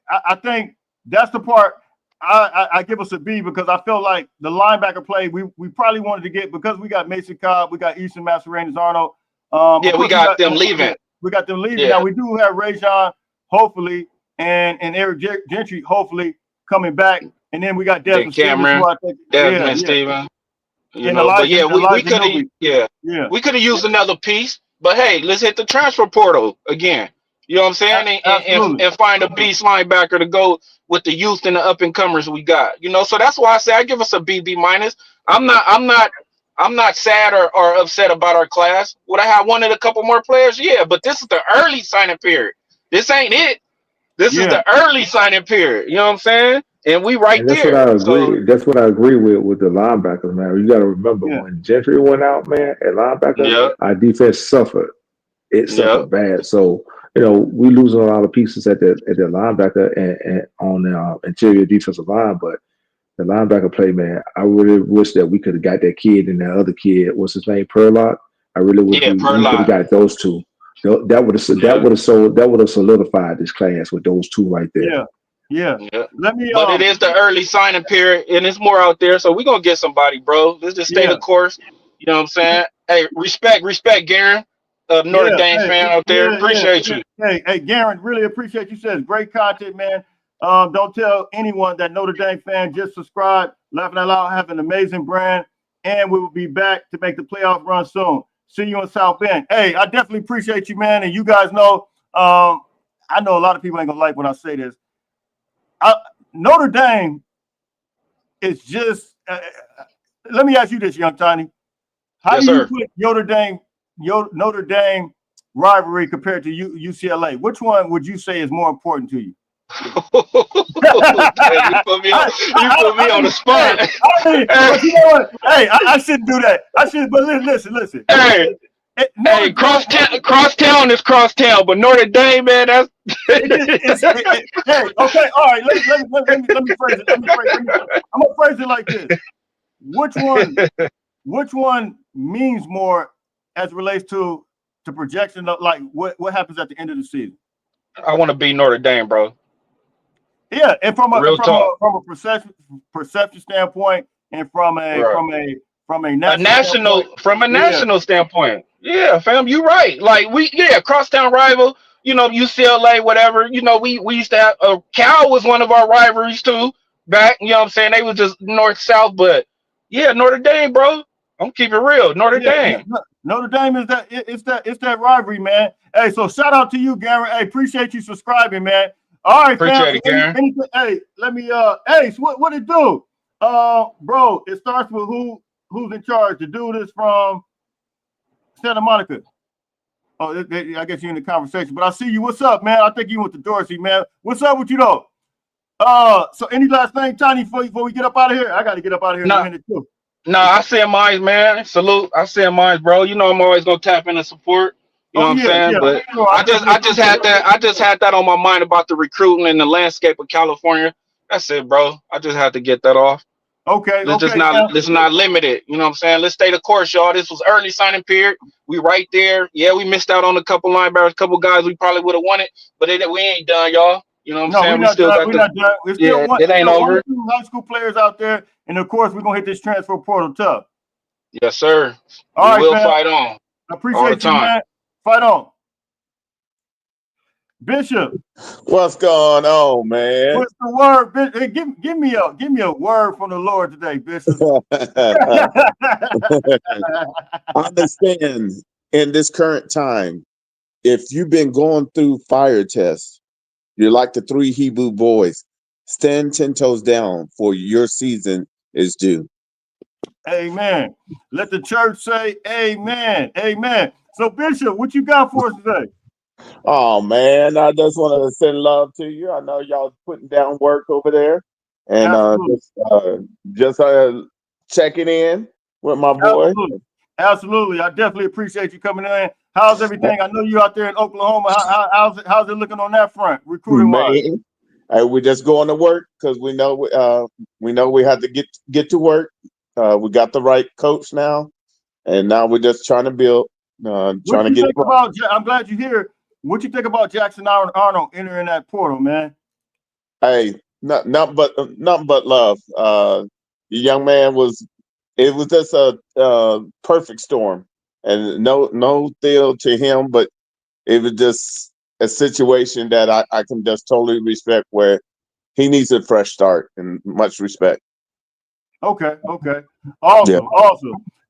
I think that's the part I give us a B, because I feel like the linebacker play, we probably wanted to get, because we got Mason Cobb, we got Easton Mascarenas Arnold. We got them leaving. We got them leaving. Yeah. Now we do have Rajon, hopefully, and Eric Gentry, hopefully, coming back. And then we got Desmond Cameron, Stevens. Steven. We could have used another piece. But hey, let's hit the transfer portal again. You know what I'm saying? Absolutely. And find a beast linebacker to go with the youth and the up and comers we got. You know, so that's why I say I give us a B minus. I'm not sad or upset about our class. Would I have wanted a couple more players? Yeah, but this is the early signing period. This ain't it. This is Yeah, the early signing period. You know what I'm saying? And we right And that's what I there. So agree. That's what I agree with the linebackers, man. You got to remember yeah, when Gentry went out, man, at linebacker, yeah, our defense suffered. It yeah, suffered bad. So we losing a lot of pieces at the linebacker and on the interior defensive line, but the linebacker play, man, I really wish that we could have got that kid and that other kid. What's his name? Perlock. I really wish yeah, per we could have lot. got those two. Yeah, That would have solidified this class with those two right there. yeah, yeah. yeah. Let me But it is the early signing period, and it's more out there. So we're gonna get somebody, bro. Let's just stay yeah, the course. You know what I'm saying? Hey, respect, Garen, Notre yeah, Dame hey, fan out there. yeah. Appreciate you. Hey, Garen, really appreciate you. Says great content, man. Don't tell anyone that Notre Dame fan. Just subscribe. Laughing Out Loud have an amazing brand, and we will be back to make the playoff run soon. See you in South Bend. Hey, I definitely appreciate you, man. And you guys know, I know a lot of people ain't gonna like when I say this. Notre Dame is just. Let me ask you this, Young Tiny. How Yes, do you sir. put Notre Dame rivalry compared to UCLA? Which one would you say is more important to you? Damn, you put me on. You put me on the spot. But you know what? Hey, I shouldn't do that. I should. But listen. Hey, Notre hey, Dame. crosstown is crosstown, but Notre Dame, man, that's Hey, okay, all right. Let me phrase it. I'm gonna phrase it like this. Which one means more as it relates to projection of like what happens at the end of the season? I want to be Notre Dame, bro. Yeah, and Real talk. from a perception standpoint, and from Right. a A national national standpoint, from a yeah, national standpoint. Yeah, fam, you right. Like crosstown rival, UCLA, whatever. We used to have Cal was one of our rivalries too. Back, you know what I'm saying? They was just north south, but yeah, Notre Dame, bro. I'm keep it real. Notre yeah. Dame. Notre Dame is that it's that rivalry, man. Hey, so shout out to you, Gary. Hey, appreciate you subscribing, man. All right, fam. Appreciate it, Karen. Hey, let me hey, so what it do? Bro, it starts with who's in charge. The dude is from Santa Monica. Oh, I guess you're in the conversation, but I see you. What's up, man? I think you went to Dorsey, man. What's up with you though? So any last thing, Tiny, before we get up out of here? I got to get up out of here in a No, minute too. no, I said mine, man. Salute. I said mine, bro. I'm always gonna tap in and support. You know Oh what I'm saying? yeah. But Sure, I definitely I just had that. I just had that on my mind about the recruiting and the landscape of California. That's it, bro. I just had to get that off. Okay, fam. Let's not limit it. You know what I'm saying? Let's stay the course, y'all. This was early signing period. We right there. Yeah, we missed out on a couple linebackers, a couple guys we probably would have wanted, but we ain't done, y'all. You know what I'm No, we're saying? We not still done. got We're the not done. We're yeah. It ain't still one or over. two high school players out there, and of course we're gonna hit this transfer portal tough. Yes, sir. All We right, will fam. fight on I all the appreciate you, time. man. Fight on, Bishop. What's going on, man? What's the word? Hey, give me a word from the Lord today, Bishop. Understand in this current time, if you've been going through fire tests, you're like the three Hebrew boys. Stand 10 toes down, for your season is due. Amen. Let the church say amen. Amen. So, Bishop, what you got for us today? Oh man, I just want to send love to you. I know y'all putting down work over there, and just checking in with my boy. Absolutely. I definitely appreciate you coming in. How's everything? I know you out there in Oklahoma. How's it looking on that front, recruiting wise? Man, we're just going to work because we know we have to get to work. We got the right coach now, and now we're just trying to build, trying to get it right. I'm glad you're here. What you think about Jackson Arnold entering that portal, man? Hey, nothing but love. The young man it was just a perfect storm, and no deal to him, but it was just a situation that I can just totally respect, where he needs a fresh start, and much respect. Okay. Awesome.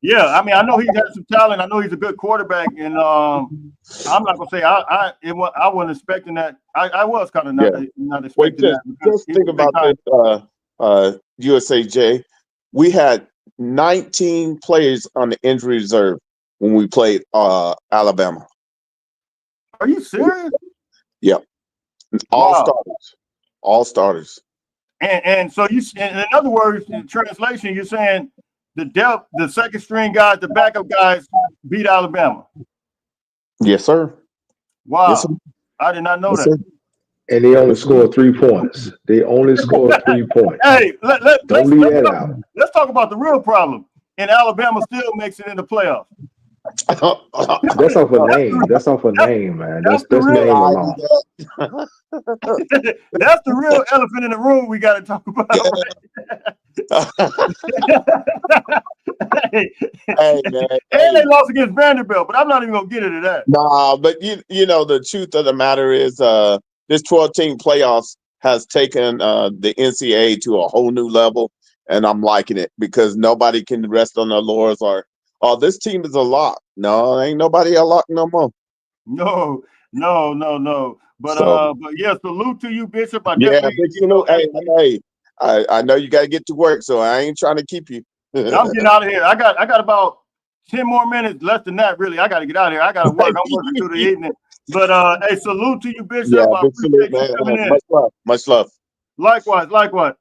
Yeah, I mean, I know he has some talent. I know he's a good quarterback, and I'm not gonna say I wasn't expecting that. I was kind of not Wait, expecting that because just he's think a big about time. this, USAJ. We had 19 players on the injury reserve when we played Alabama. Are you serious? Yep. All Wow. starters. All starters. And so in other words, in translation, you're saying the depth, the second string guys, the backup guys beat Alabama. Yes, sir. Wow. Yes, sir. I did not know Yes, that. sir. And they only scored 3 points. They only scored 3 points. Hey, Don't leave that out. let's talk about the real problem. And Alabama still makes it in the playoffs. That's off a name. That's off a name, man. That's the real- name alone. That's the real elephant in the room we got to talk about. Hey, man. And they lost against Vanderbilt, but I'm not even gonna get into that. Nah, but you know the truth of the matter is this 12-team playoffs has taken the NCAA to a whole new level, and I'm liking it because nobody can rest on their laurels or this team is a lock. No, ain't nobody a lock no more. No. But but yeah, salute to you, Bishop. I Yeah, definitely, big salute. Hey, I know you gotta get to work, so I ain't trying to keep you. I'm getting out of here. I got about 10 more minutes, less than that, really. I got to get out of here. I got to work. I'm working through the evening. But hey, salute to you, Bishop. Yeah, I big salute, appreciate you coming man. in. Much love. Likewise.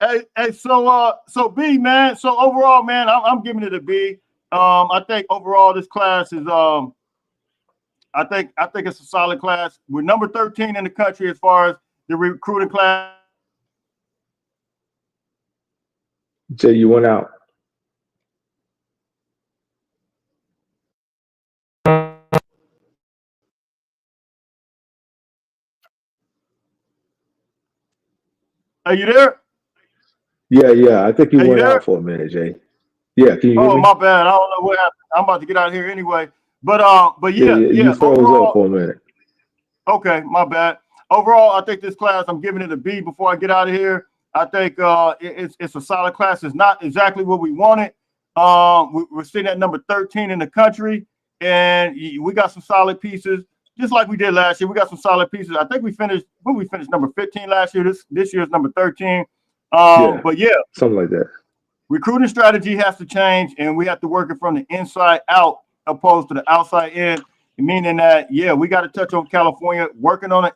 Hey, so B, man. So overall, man, I'm giving it a B. I think overall this class is I think it's a solid class. We're number 13 in the country as far as the recruiting class. Jay, you went out. Are you there? Yeah. I think you Are you went there? out for a minute, Jay. Yeah, can you hear Oh, me? my bad. I don't know what happened. I'm about to get out of here anyway. But Yeah, you froze overall, up for a minute. okay, my bad. Overall, I think this class, I'm giving it a B before I get out of here. I think it's a solid class. It's not exactly what we wanted. We're sitting at number 13 in the country, and we got some solid pieces, just like we did last year. We got some solid pieces. I think we finished number 15 last year. This year's number 13. But yeah, something like that. Recruiting strategy has to change, and we have to work it from the inside out opposed to the outside in. Meaning that, yeah, we got to touch on California, working on the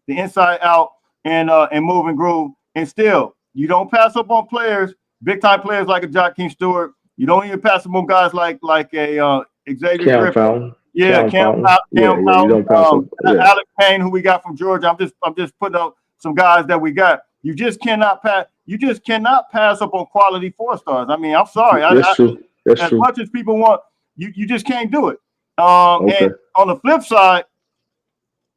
inside out, and move and groove. And still, you don't pass up on players, big time players like a Joaquin Stewart. You don't even pass up on guys like a Xavier Cam Griffin. Fountain. Yeah, Cam Fountain. Fountain. You don't pass up. Yeah. Alex Payne, who we got from Georgia. I'm just putting up some guys that we got. You just cannot pass up on quality 4-stars. I mean, I'm sorry. That's true. As much as people want, you just can't do it. Okay. And on the flip side,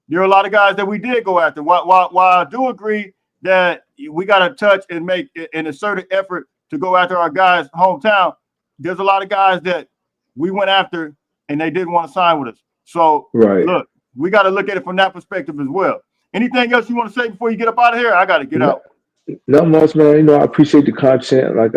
there are a lot of guys that we did go after. While I do agree that we got to touch and make an assertive effort to go after our guys' hometown, there's a lot of guys that we went after and they didn't want to sign with us. So look, we got to look at it from that perspective as well. Anything else you want to say before you get up out of here? I got to get out. Not much, man. You know, I appreciate the content. Like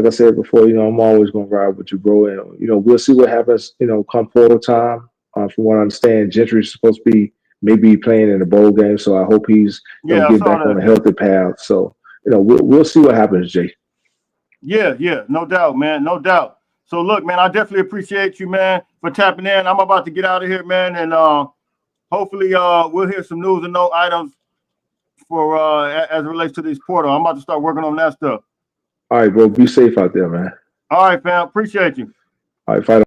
I said before, you know, I'm always gonna ride with you, bro. And you know, we'll see what happens. You know, come portal time. From what I understand, Gentry's supposed to be maybe playing in the bowl game, so I hope he's get back on a healthy path. So you know, we'll see what happens, Jay. Yeah, no doubt, man, no doubt. So look, man, I definitely appreciate you, man, for tapping in. I'm about to get out of here, man, and hopefully we'll hear some news and no items for as it relates to this portal. I'm about to start working on that stuff. All right, bro. Be safe out there, man. All right, fam. Appreciate you. All right, fight on.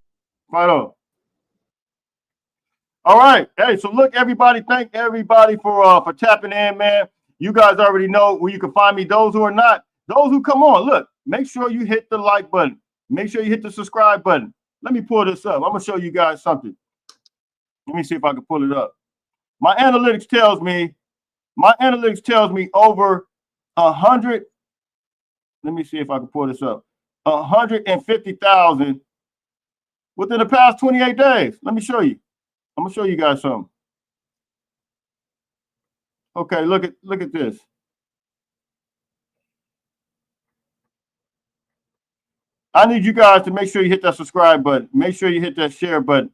Fight on. All right. Hey, so look, everybody, thank everybody for tapping in, man. You guys already know where you can find me. Those who are not, those who come on, look, make sure you hit the like button. Make sure you hit the subscribe button. Let me pull this up. I'm gonna show you guys something. Let me see if I can pull it up. My analytics tells me over 100. Let me see if I can pull this up. 150,000 within the past 28 days. Let me show you. I'm gonna show you guys something. Okay, look at this. I need you guys to make sure you hit that subscribe button. Make sure you hit that share button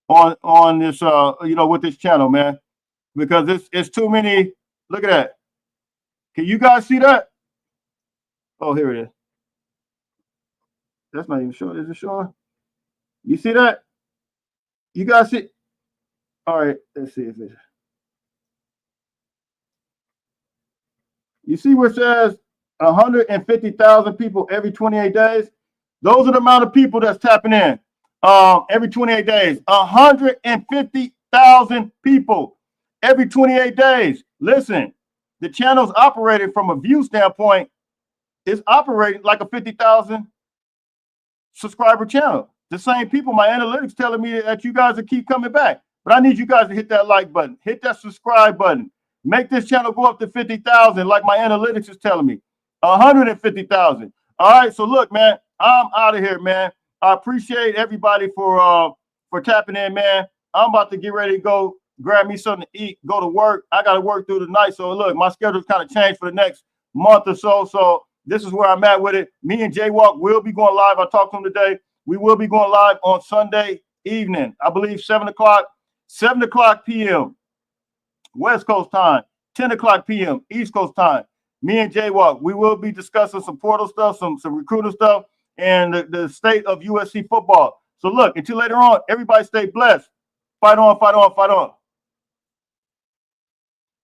on this with this channel, man, because it's too many. Look at that. Can you guys see that? Oh, here it is. That's not even showing. Is it showing? You see that? You guys see? All right, let's see if it's. You see where it says 150,000 people every 28 days? Those are the amount of people that's tapping in every 28 days. 150,000 people every 28 days. Listen, the channel's operating from a view standpoint. It's operating like a 50,000 subscriber channel. The same people, my analytics telling me that you guys will keep coming back. But I need you guys to hit that like button, hit that subscribe button. Make this channel go up to 50,000 like my analytics is telling me. 150,000. All right, so look, man, I'm out of here, man. I appreciate everybody for tapping in, man. I'm about to get ready to go grab me something to eat, go to work. I got to work through the night. So look, my schedule's kind of changed for the next month or so. So this is where I'm at with it. Me and Jaywalk will be going live. I talked to him today. We will be going live on Sunday evening. I believe 7 o'clock p.m. West Coast time, 10 o'clock p.m. East Coast time. Me and Jaywalk, we will be discussing some portal stuff, some recruiter stuff, and the state of USC football. So look, until later on, everybody stay blessed. Fight on, fight on, fight on.